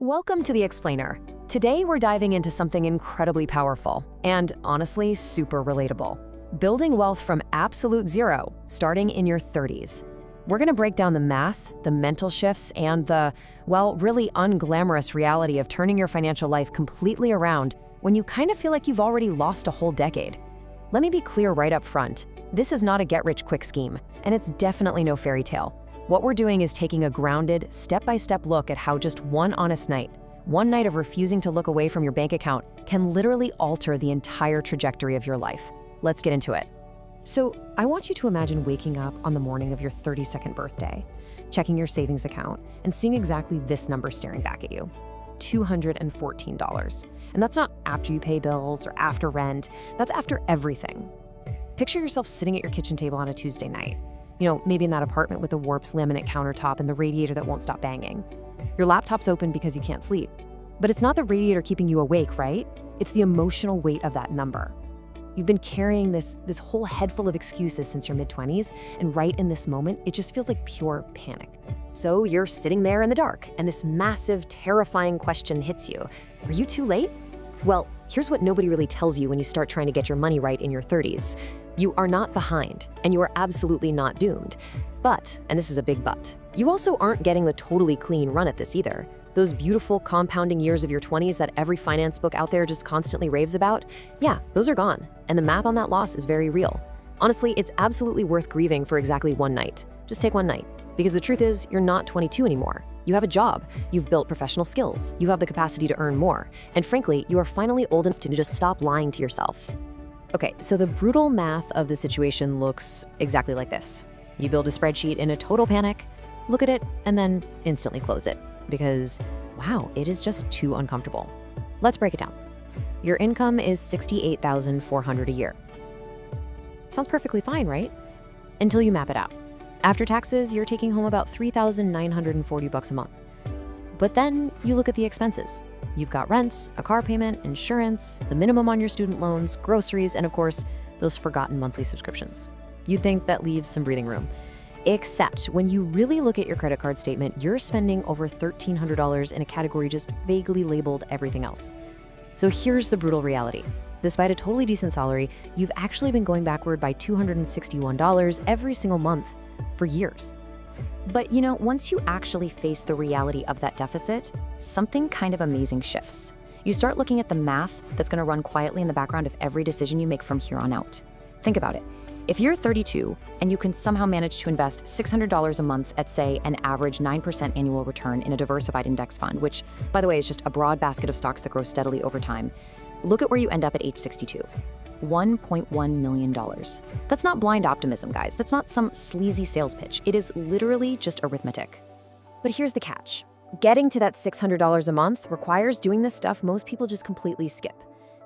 Welcome to The Explainer. Today we're diving into something incredibly powerful and, honestly, super relatable. Building wealth from absolute zero, starting in your 30s. We're going to break down the math, the mental shifts, and the, well, really unglamorous reality of turning your financial life completely around when you kind of feel like you've already lost a whole decade. Let me be clear right up front. This is not a get-rich-quick scheme, and it's definitely no fairy tale. What we're doing is taking a grounded, step-by-step look at how just one honest night, one night of refusing to look away from your bank account, can literally alter the entire trajectory of your life. Let's get into it. So, I want you to imagine waking up on the morning of your 32nd birthday, checking your savings account, and seeing exactly this number staring back at you. $214. And that's not after you pay bills or after rent, that's after everything. Picture yourself sitting at your kitchen table on a Tuesday night. Maybe in that apartment with the warped laminate countertop and the radiator that won't stop banging. Your laptop's open because you can't sleep. But it's not the radiator keeping you awake, right? It's the emotional weight of that number. You've been carrying this whole head full of excuses since your mid-20s, and right in this moment, it just feels like pure panic. So you're sitting there in the dark, and this massive, terrifying question hits you. Are you too late? Well, here's what nobody really tells you when you start trying to get your money right in your 30s. You are not behind, and you are absolutely not doomed. But, and this is a big but, you also aren't getting the totally clean run at this either. Those beautiful compounding years of your 20s that every finance book out there just constantly raves about, yeah, those are gone, and the math on that loss is very real. Honestly, it's absolutely worth grieving for exactly one night. Just take one night. Because the truth is, you're not 22 anymore. You have a job, you've built professional skills, you have the capacity to earn more, and frankly, you are finally old enough to just stop lying to yourself. Okay, so the brutal math of the situation looks exactly like this. You build a spreadsheet in a total panic, look at it, and then instantly close it. Because, wow, it is just too uncomfortable. Let's break it down. Your income is $68,400 a year. Sounds perfectly fine, right? Until you map it out. After taxes, you're taking home about $3,940 a month. But then you look at the expenses. You've got rents, a car payment, insurance, the minimum on your student loans, groceries, and of course, those forgotten monthly subscriptions. You'd think that leaves some breathing room. Except when you really look at your credit card statement, you're spending over $1,300 in a category just vaguely labeled everything else. So here's the brutal reality. Despite a totally decent salary, you've actually been going backward by $261 every single month for years. But once you actually face the reality of that deficit, something kind of amazing shifts. You start looking at the math that's going to run quietly in the background of every decision you make from here on out. Think about it. If you're 32 and you can somehow manage to invest $600 a month at, say, an average 9% annual return in a diversified index fund, which, by the way, is just a broad basket of stocks that grow steadily over time, look at where you end up at age 62. $1.1 million. That's not blind optimism, guys. That's not some sleazy sales pitch. It is literally just arithmetic. But here's the catch. Getting to that $600 a month requires doing this stuff most people just completely skip.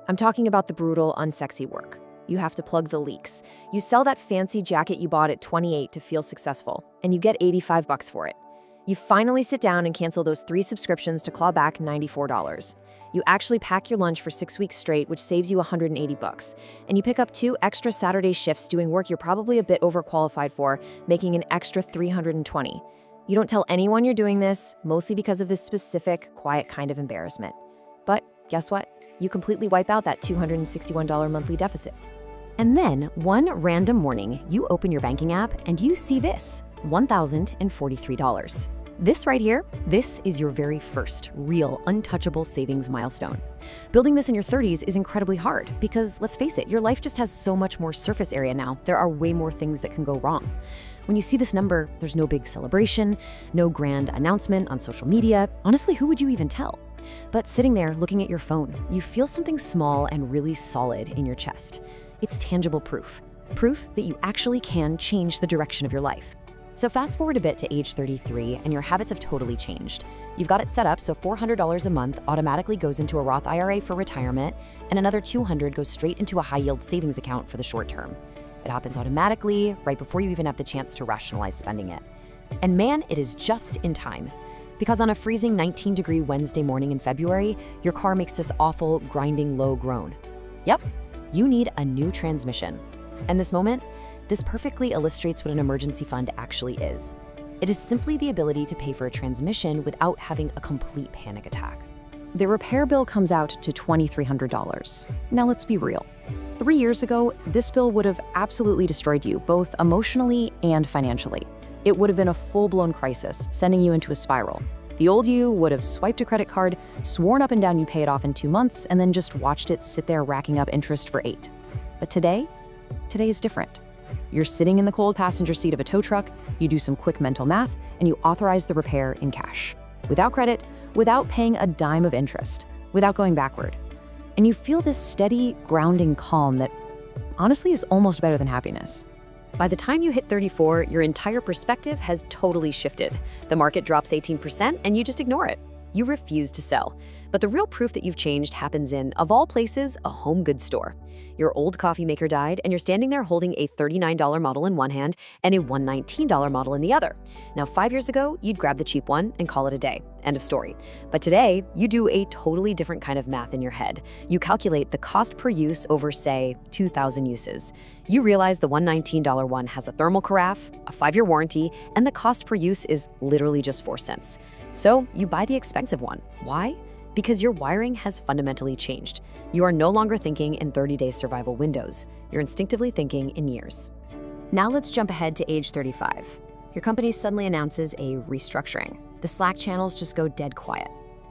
I'm talking about the brutal, unsexy work. You have to plug the leaks. You sell that fancy jacket you bought at 28 to feel successful, and you get $85 for it. You finally sit down and cancel those 3 subscriptions to claw back $94. You actually pack your lunch for 6 weeks straight, which saves you $180. And you pick up 2 extra Saturday shifts doing work you're probably a bit overqualified for, making an extra $320. You don't tell anyone you're doing this, mostly because of this specific, quiet kind of embarrassment. But guess what? You completely wipe out that $261 monthly deficit. And then, one random morning, you open your banking app and you see this, $1,043. This right here, this is your very first real untouchable savings milestone. Building this in your 30s is incredibly hard because, let's face it, your life just has so much more surface area now. There are way more things that can go wrong. When you see this number, there's no big celebration, no grand announcement on social media. Honestly, who would you even tell? But sitting there looking at your phone, you feel something small and really solid in your chest. It's tangible proof. Proof that you actually can change the direction of your life. So fast forward a bit to age 33 and your habits have totally changed. You've got it set up so $400 a month automatically goes into a Roth IRA for retirement and another $200 goes straight into a high-yield savings account for the short term. It happens automatically right before you even have the chance to rationalize spending it. And man, it is just in time. Because on a freezing 19-degree Wednesday morning in February, your car makes this awful, grinding low groan. Yep, you need a new transmission. And this moment, this perfectly illustrates what an emergency fund actually is. It is simply the ability to pay for a transmission without having a complete panic attack. The repair bill comes out to $2,300. Now let's be real. 3 years ago, this bill would have absolutely destroyed you, both emotionally and financially. It would have been a full-blown crisis, sending you into a spiral. The old you would have swiped a credit card, sworn up and down you'd pay it off in 2 months, and then just watched it sit there racking up interest for 8. But today is different. You're sitting in the cold passenger seat of a tow truck, you do some quick mental math, and you authorize the repair in cash. Without credit, without paying a dime of interest, without going backward. And you feel this steady, grounding calm that honestly is almost better than happiness. By the time you hit 34, your entire perspective has totally shifted. The market drops 18% and you just ignore it. You refuse to sell. But the real proof that you've changed happens in, of all places, a home goods store. Your old coffee maker died, and you're standing there holding a $39 model in one hand and a $119 model in the other. Now, 5 years ago, you'd grab the cheap one and call it a day. End of story. But today, you do a totally different kind of math in your head. You calculate the cost per use over, say, 2,000 uses. You realize the $119 one has a thermal carafe, a 5-year warranty, and the cost per use is literally just 4 cents. So you buy the expensive one. Why? Because your wiring has fundamentally changed. You are no longer thinking in 30-day survival windows. You're instinctively thinking in years. Now let's jump ahead to age 35. Your company suddenly announces a restructuring. The Slack channels just go dead quiet.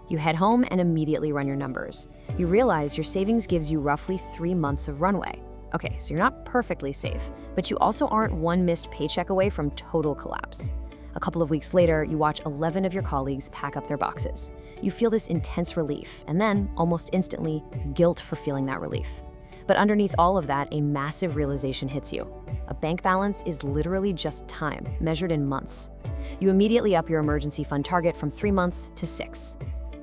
You head home and immediately run your numbers. You realize your savings gives you roughly 3 months of runway. Okay, so you're not perfectly safe, but you also aren't one missed paycheck away from total collapse. A couple of weeks later, you watch 11 of your colleagues pack up their boxes. You feel this intense relief, and then, almost instantly, guilt for feeling that relief. But underneath all of that, a massive realization hits you. A bank balance is literally just time, measured in months. You immediately up your emergency fund target from 3 months to 6.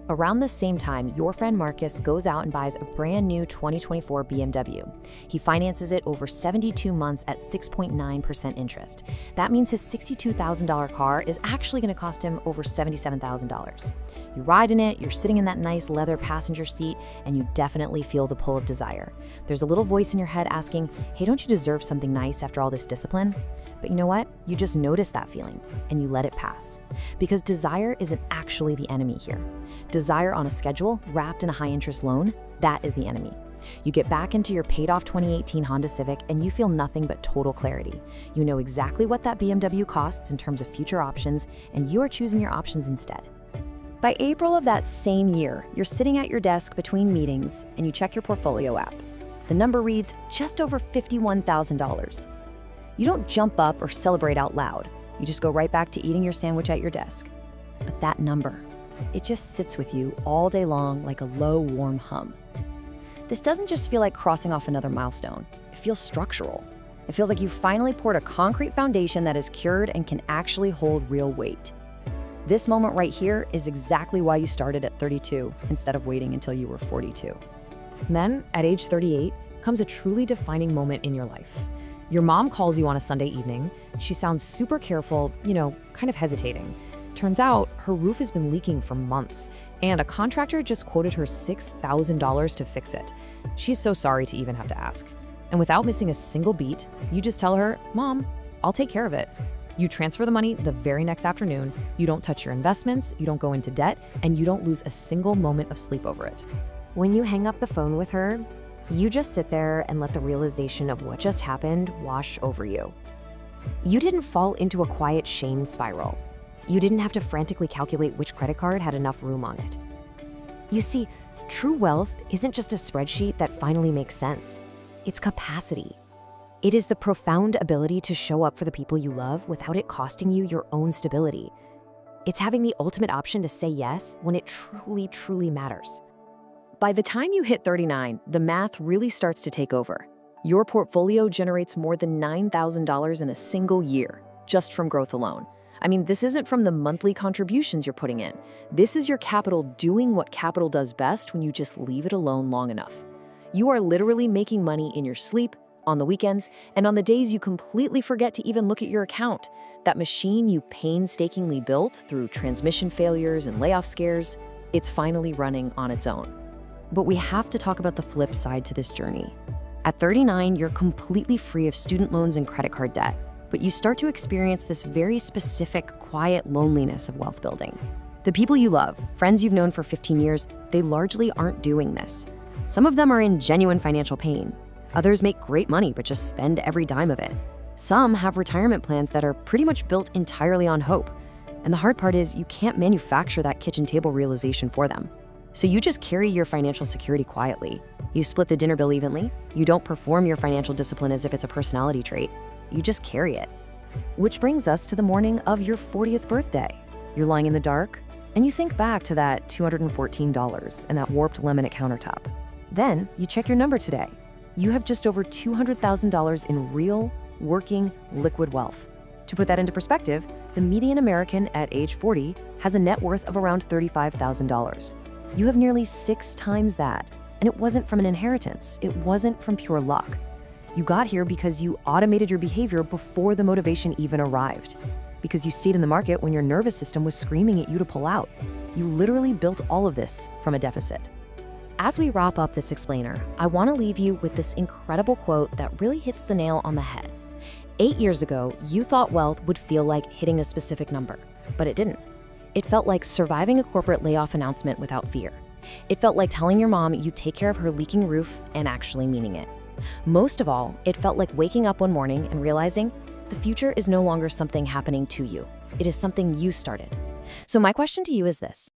Around the same time, your friend Marcus goes out and buys a brand new 2024 BMW. He finances it over 72 months at 6.9% interest. That means his $62,000 car is actually going to cost him over $77,000. You ride in it, you're sitting in that nice leather passenger seat, and you definitely feel the pull of desire. There's a little voice in your head asking, hey, don't you deserve something nice after all this discipline? But you know what? You just notice that feeling, and you let it pass. Because desire isn't actually the enemy here. Desire on a schedule, wrapped in a high-interest loan, that is the enemy. You get back into your paid-off 2018 Honda Civic, and you feel nothing but total clarity. You know exactly what that BMW costs in terms of future options, and you are choosing your options instead. By April of that same year, you're sitting at your desk between meetings, and you check your portfolio app. The number reads just over $51,000. You don't jump up or celebrate out loud. You just go right back to eating your sandwich at your desk. But that number, it just sits with you all day long like a low, warm hum. This doesn't just feel like crossing off another milestone. It feels structural. It feels like you finally poured a concrete foundation that is cured and can actually hold real weight. This moment right here is exactly why you started at 32 instead of waiting until you were 42. And then, at age 38, comes a truly defining moment in your life. Your mom calls you on a Sunday evening. She sounds super careful, kind of hesitating. Turns out her roof has been leaking for months, and a contractor just quoted her $6,000 to fix it. She's so sorry to even have to ask. And without missing a single beat, you just tell her, Mom, I'll take care of it. You transfer the money the very next afternoon, you don't touch your investments, you don't go into debt, and you don't lose a single moment of sleep over it. When you hang up the phone with her, you just sit there and let the realization of what just happened wash over you. You didn't fall into a quiet shame spiral. You didn't have to frantically calculate which credit card had enough room on it. You see, true wealth isn't just a spreadsheet that finally makes sense. It's capacity. It is the profound ability to show up for the people you love without it costing you your own stability. It's having the ultimate option to say yes when it truly, truly matters. By the time you hit 39, the math really starts to take over. Your portfolio generates more than $9,000 in a single year, just from growth alone. I mean, this isn't from the monthly contributions you're putting in. This is your capital doing what capital does best when you just leave it alone long enough. You are literally making money in your sleep, on the weekends, and on the days you completely forget to even look at your account. That machine you painstakingly built through transmission failures and layoff scares, it's finally running on its own. But we have to talk about the flip side to this journey. At 39, you're completely free of student loans and credit card debt. but you start to experience this very specific, quiet loneliness of wealth building. The people you love, friends you've known for 15 years, they largely aren't doing this. Some of them are in genuine financial pain. Others make great money but just spend every dime of it. Some have retirement plans that are pretty much built entirely on hope. And the hard part is you can't manufacture that kitchen table realization for them. So you just carry your financial security quietly. You split the dinner bill evenly. You don't perform your financial discipline as if it's a personality trait. You just carry it. Which brings us to the morning of your 40th birthday. You're lying in the dark, and you think back to that $214 and that warped laminate countertop. Then you check your number today. You have just over $200,000 in real, working, liquid wealth. To put that into perspective, the median American at age 40 has a net worth of around $35,000. You have nearly 6 times that, and it wasn't from an inheritance. It wasn't from pure luck. You got here because you automated your behavior before the motivation even arrived. Because you stayed in the market when your nervous system was screaming at you to pull out. You literally built all of this from a deficit. As we wrap up this explainer, I want to leave you with this incredible quote that really hits the nail on the head. 8 years ago, you thought wealth would feel like hitting a specific number, but it didn't. It felt like surviving a corporate layoff announcement without fear. It felt like telling your mom you'd take care of her leaking roof and actually meaning it. Most of all, it felt like waking up one morning and realizing the future is no longer something happening to you. It is something you started. So my question to you is this: